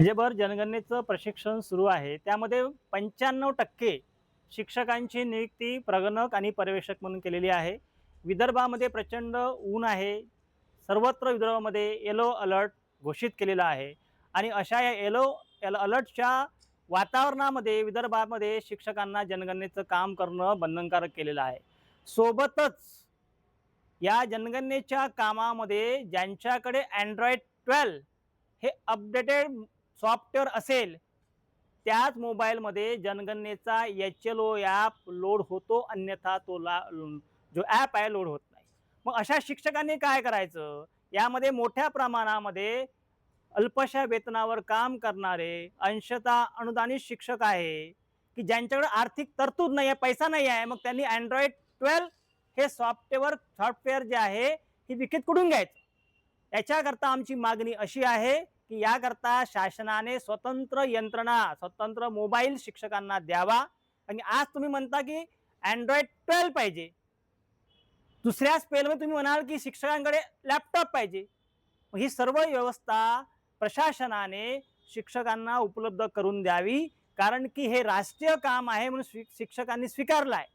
राज्यभर जनगणनेचं प्रशिक्षण सुरू आहे. त्यामध्ये 95% शिक्षकांची नियुक्ती प्रगणक आणि पर्यवेक्षक म्हणून केलेली आहे. विदर्भामध्ये प्रचंड ऊन आहे. सर्वत्र विदर्भामध्ये येलो अलर्ट घोषित केलेला आहे आणि अशा या येलो अलर्टच्या वातावरणामध्ये विदर्भामध्ये शिक्षकांना जनगणनेचं काम करणं बंधनकारक केलेलं आहे. सोबतच या जनगणनेच्या कामामध्ये ज्यांच्याकडे Android 12 हे अपडेटेड सॉफ्टवेअर असेल त्याच मोबाईलमध्ये जनगणनेचा HLO ॲप लोड होतो, अन्यथा तो जो ॲप आहे लोड होत नाही. मग अशा शिक्षकांनी काय करायचं? यामध्ये मोठ्या प्रमाणामध्ये अल्पशा वेतनावर काम करणारे अंशतः अनुदानित शिक्षक आहे की ज्यांच्याकडे आर्थिक तरतूद नाही आहे, पैसा नाही आहे. मग त्यांनी Android 12 हे सॉफ्टवेअर जे आहे हे विकत कुठून घ्यायचं? याच्याकरता आमची मागणी अशी आहे की याकरता शासनाने स्वतंत्र यंत्रणा, स्वतंत्र मोबाईल शिक्षकांना द्यावा. आणि आज तुम्ही म्हणता की Android 12 पाहिजे, दुसऱ्या स्पेलमध्ये तुम्ही म्हणाल की शिक्षकांकडे लॅपटॉप पाहिजे. ही सर्व व्यवस्था प्रशासनाने शिक्षकांना उपलब्ध करून द्यावी, कारण की हे राष्ट्रीय काम आहे म्हणून शिक्षकांनी स्वीकारलं आहे.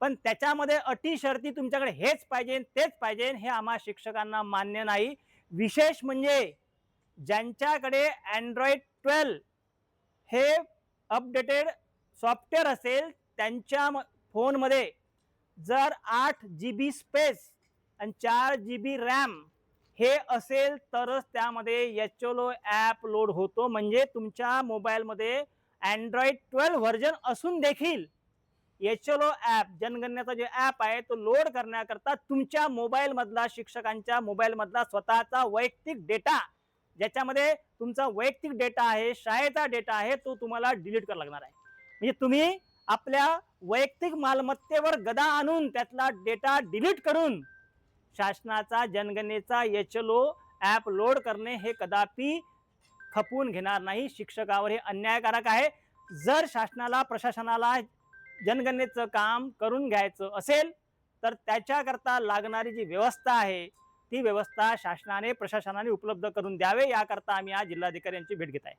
पण त्याच्यामध्ये अटी शर्ती तुमच्याकडे हेच पाहिजे तेच पाहिजे हे आम्हा शिक्षकांना मान्य नाही. विशेष म्हणजे ज्यांच्याकडे Android 12 हे अपडेटेड सॉफ्टवेअर असेल त्यांच्या फोनमध्ये जर 8 GB स्पेस आणि 4 GB रॅम हे असेल तरच त्यामध्ये HLO ॲप लोड होतो. म्हणजे तुमच्या मोबाईलमध्ये Android 12 व्हर्जन असून देखील HLO ॲप, जनगणनेचा जे ॲप आहे तो लोड करण्याकरता तुमच्या मोबाईलमधला, शिक्षकांच्या मोबाईलमधला स्वतःचा वैयक्तिक डेटा, ज्याच्यामध्ये तुमचा वैयक्तिक डेटा आहे, शाळेचा डेटा आहे, तो तुम्हाला डिलीट करावा लागणार आहे. म्हणजे तुम्ही आपल्या वैयक्तिक मालमत्तेवर गदा आणून त्यातला डेटा डिलीट करून शासनाचा जनगणनेचा HLO ॲप लोड करणे हे कदापि खपवून घेणार नाही. शिक्षकावर हे अन्यायकारक आहे. जर शासनाला, प्रशासनाला जनगणनेचं काम करून घ्यायचं असेल तर त्याच्याकरता लागणारी जी व्यवस्था आहे ती व्यवस्था शासनाने, प्रशासनाने उपलब्ध करून द्यावे. याकरता आम्ही आज जिल्हाधिकारी यांची भेट घेत आहे.